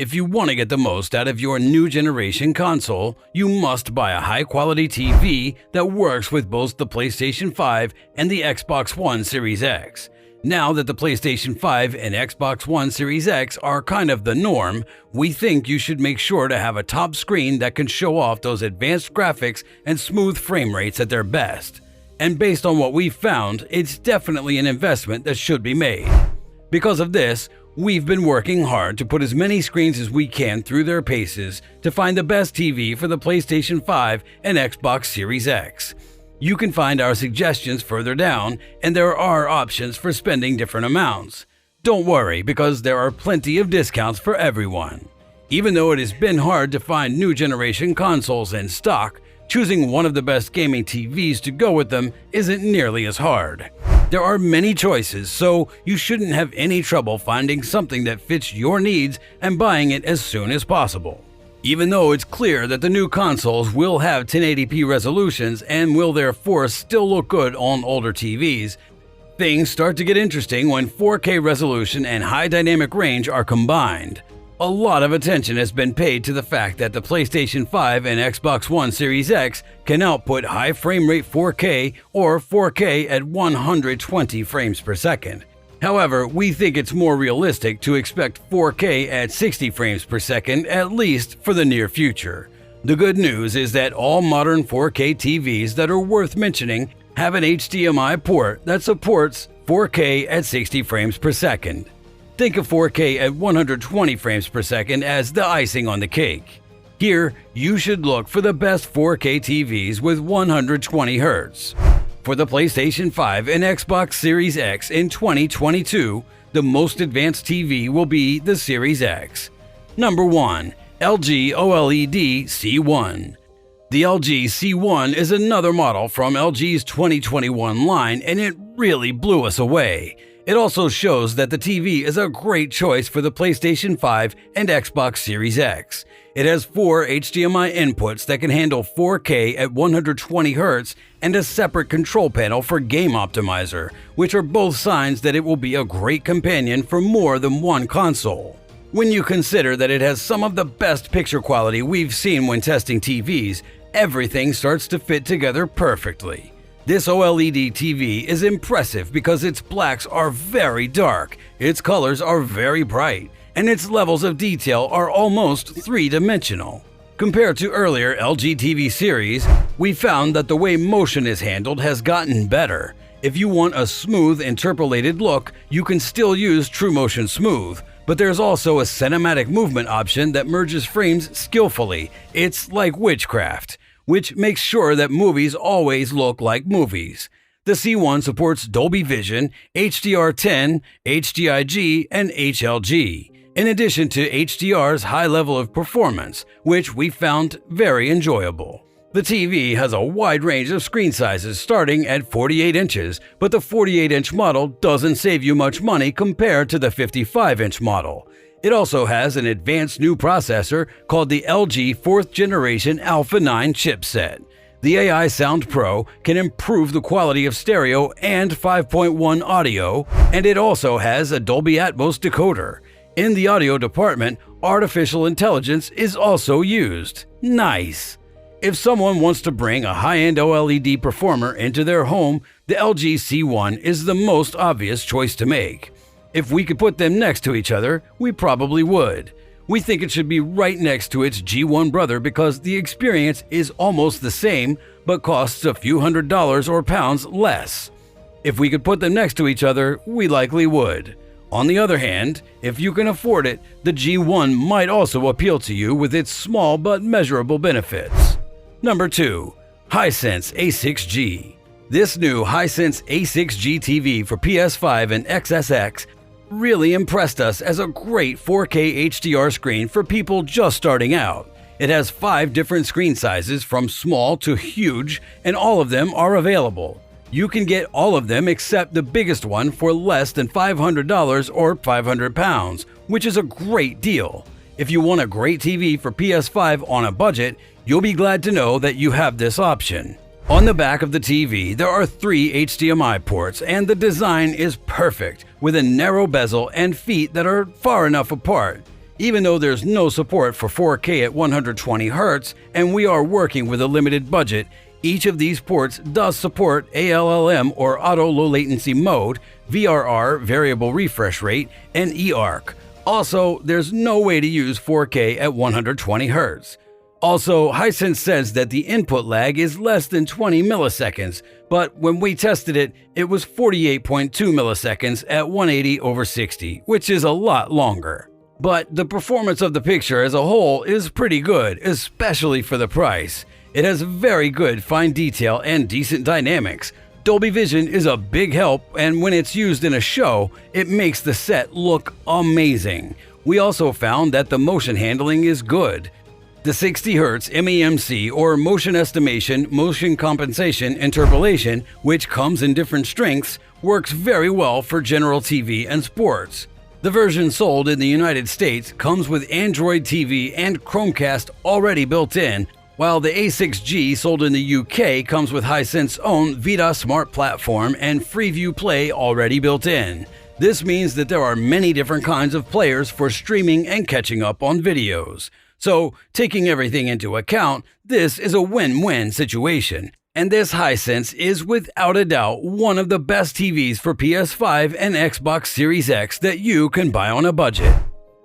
If you want to get the most out of your new generation console, you must buy a high-quality TV that works with both the PlayStation 5 and the Xbox One Series X. Now that the PlayStation 5 and Xbox One Series X are kind of the norm, we think you should make sure to have a top screen that can show off those advanced graphics and smooth frame rates at their best. And based on what we've found, it's definitely an investment that should be made. Because of this, we've been working hard to put as many screens as we can through their paces to find the best TV for the PlayStation 5 and Xbox Series X. You can find our suggestions further down, and there are options for spending different amounts. Don't worry, because there are plenty of discounts for everyone. Even though it has been hard to find new generation consoles in stock, choosing one of the best gaming TVs to go with them isn't nearly as hard. There are many choices, so you shouldn't have any trouble finding something that fits your needs and buying it as soon as possible. Even though it's clear that the new consoles will have 1080p resolutions and will therefore still look good on older TVs, things start to get interesting when 4K resolution and high dynamic range are combined. A lot of attention has been paid to the fact that the PlayStation 5 and Xbox One Series X can output high frame rate 4K or 4K at 120 frames per second. However, we think it's more realistic to expect 4K at 60 frames per second at least for the near future. The good news is that all modern 4K TVs that are worth mentioning have an HDMI port that supports 4K at 60 frames per second. Think of 4K at 120 frames per second as the icing on the cake. Here, you should look for the best 4K TVs with 120 Hz. For the PlayStation 5 and Xbox Series X in 2022, the most advanced TV will be the Series X. Number 1. LG OLED C1. The LG C1 is another model from LG's 2021 line, and it really blew us away. It also shows that the TV is a great choice for the PlayStation 5 and Xbox Series X. It has 4 HDMI inputs that can handle 4K at 120 Hz and a separate control panel for Game Optimizer, which are both signs that it will be a great companion for more than one console. When you consider that it has some of the best picture quality we've seen when testing TVs, everything starts to fit together perfectly. This OLED TV is impressive because its blacks are very dark, its colors are very bright, and its levels of detail are almost three-dimensional. Compared to earlier LG TV series, we found that the way motion is handled has gotten better. If you want a smooth, interpolated look, you can still use TrueMotion Smooth, but there's also a cinematic movement option that merges frames skillfully. It's like witchcraft, which makes sure that movies always look like movies. The C1 supports Dolby Vision, HDR10, HDIG, and HLG, in addition to HDR's high level of performance, which we found very enjoyable. The TV has a wide range of screen sizes starting at 48 inches, but the 48-inch model doesn't save you much money compared to the 55-inch model. It also has an advanced new processor called the LG 4th Generation Alpha 9 chipset. The AI Sound Pro can improve the quality of stereo and 5.1 audio, and it also has a Dolby Atmos decoder. In the audio department, artificial intelligence is also used. Nice! If someone wants to bring a high-end OLED performer into their home, the LG C1 is the most obvious choice to make. If we could put them next to each other, we probably would. We think it should be right next to its G1 brother because the experience is almost the same, but costs a few $100s or pounds less. If we could put them next to each other, we likely would. On the other hand, if you can afford it, the G1 might also appeal to you with its small but measurable benefits. Number 2. Hisense A6G. This new Hisense A6G TV for PS5 and XSX really impressed us as a great 4K HDR screen for people just starting out. It has 5 different screen sizes from small to huge, and all of them are available. You can get all of them except the biggest one for less than $500 or 500 pounds, which is a great deal. If you want a great TV for PS5 on a budget, you'll be glad to know that you have this option. On the back of the TV, there are 3 HDMI ports, and the design is perfect, with a narrow bezel and feet that are far enough apart. Even though there's no support for 4K at 120Hz and we are working with a limited budget, each of these ports does support ALLM or Auto Low Latency Mode, VRR Variable Refresh Rate, and eARC. Also, there's no way to use 4K at 120Hz. Also, Hisense says that the input lag is less than 20 milliseconds, but when we tested it, it was 48.2 milliseconds at 180/60, which is a lot longer. But the performance of the picture as a whole is pretty good, especially for the price. It has very good fine detail and decent dynamics. Dolby Vision is a big help, and when it's used in a show, it makes the set look amazing. We also found that the motion handling is good. The 60Hz MEMC or Motion Estimation, Motion Compensation Interpolation, which comes in different strengths, works very well for general TV and sports. The version sold in the United States comes with Android TV and Chromecast already built in, while the A6G sold in the UK comes with Hisense's own Vita Smart Platform and Freeview Play already built in. This means that there are many different kinds of players for streaming and catching up on videos. So, taking everything into account, this is a win-win situation. And this Hisense is without a doubt one of the best TVs for PS5 and Xbox Series X that you can buy on a budget.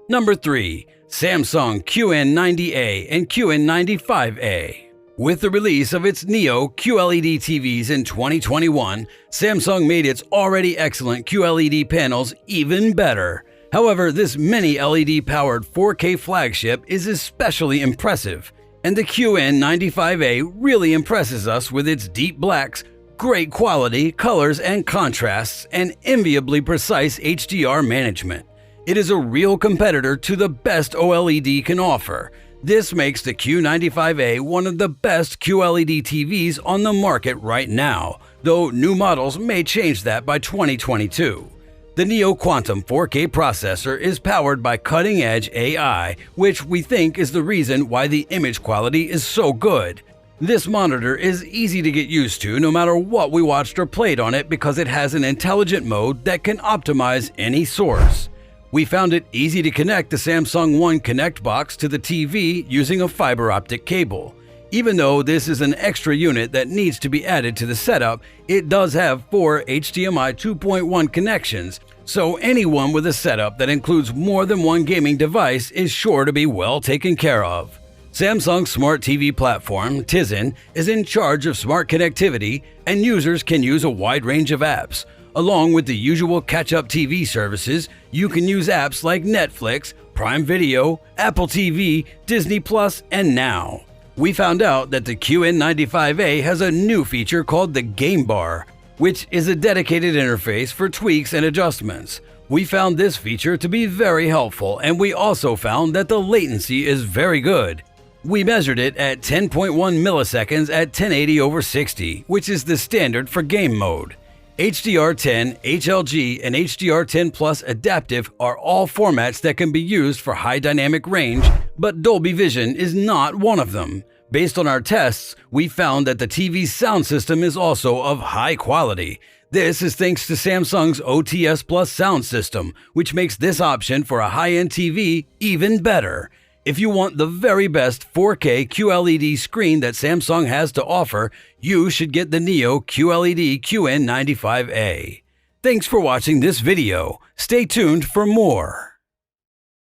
Number 3. Samsung QN90A and QN95A. With the release of its Neo QLED TVs in 2021, Samsung made its already excellent QLED panels even better. However, this mini LED-powered 4K flagship is especially impressive, and the QN95A really impresses us with its deep blacks, great quality, colors and contrasts, and enviably precise HDR management. It is a real competitor to the best OLED can offer. This makes the Q95A one of the best QLED TVs on the market right now, though new models may change that by 2022. The Neo Quantum 4K processor is powered by cutting-edge AI, which we think is the reason why the image quality is so good. This monitor is easy to get used to no matter what we watched or played on it because it has an intelligent mode that can optimize any source. We found it easy to connect the Samsung One Connect box to the TV using a fiber optic cable. Even though this is an extra unit that needs to be added to the setup, it does have 4 HDMI 2.1 connections, so anyone with a setup that includes more than one gaming device is sure to be well taken care of. Samsung's smart TV platform, Tizen, is in charge of smart connectivity, and users can use a wide range of apps. Along with the usual catch-up TV services, you can use apps like Netflix, Prime Video, Apple TV, Disney Plus, and Now. We found out that the QN95A has a new feature called the Game Bar, which is a dedicated interface for tweaks and adjustments. We found this feature to be very helpful, and we also found that the latency is very good. We measured it at 10.1 milliseconds at 1080/60, which is the standard for game mode. HDR10, HLG, and HDR10 Plus Adaptive are all formats that can be used for high dynamic range, but Dolby Vision is not one of them. Based on our tests, we found that the TV's sound system is also of high quality. This is thanks to Samsung's OTS Plus sound system, which makes this option for a high-end TV even better. If you want the very best 4K QLED screen that Samsung has to offer, you should get the Neo QLED QN95A. Thanks for watching this video. Stay tuned for more.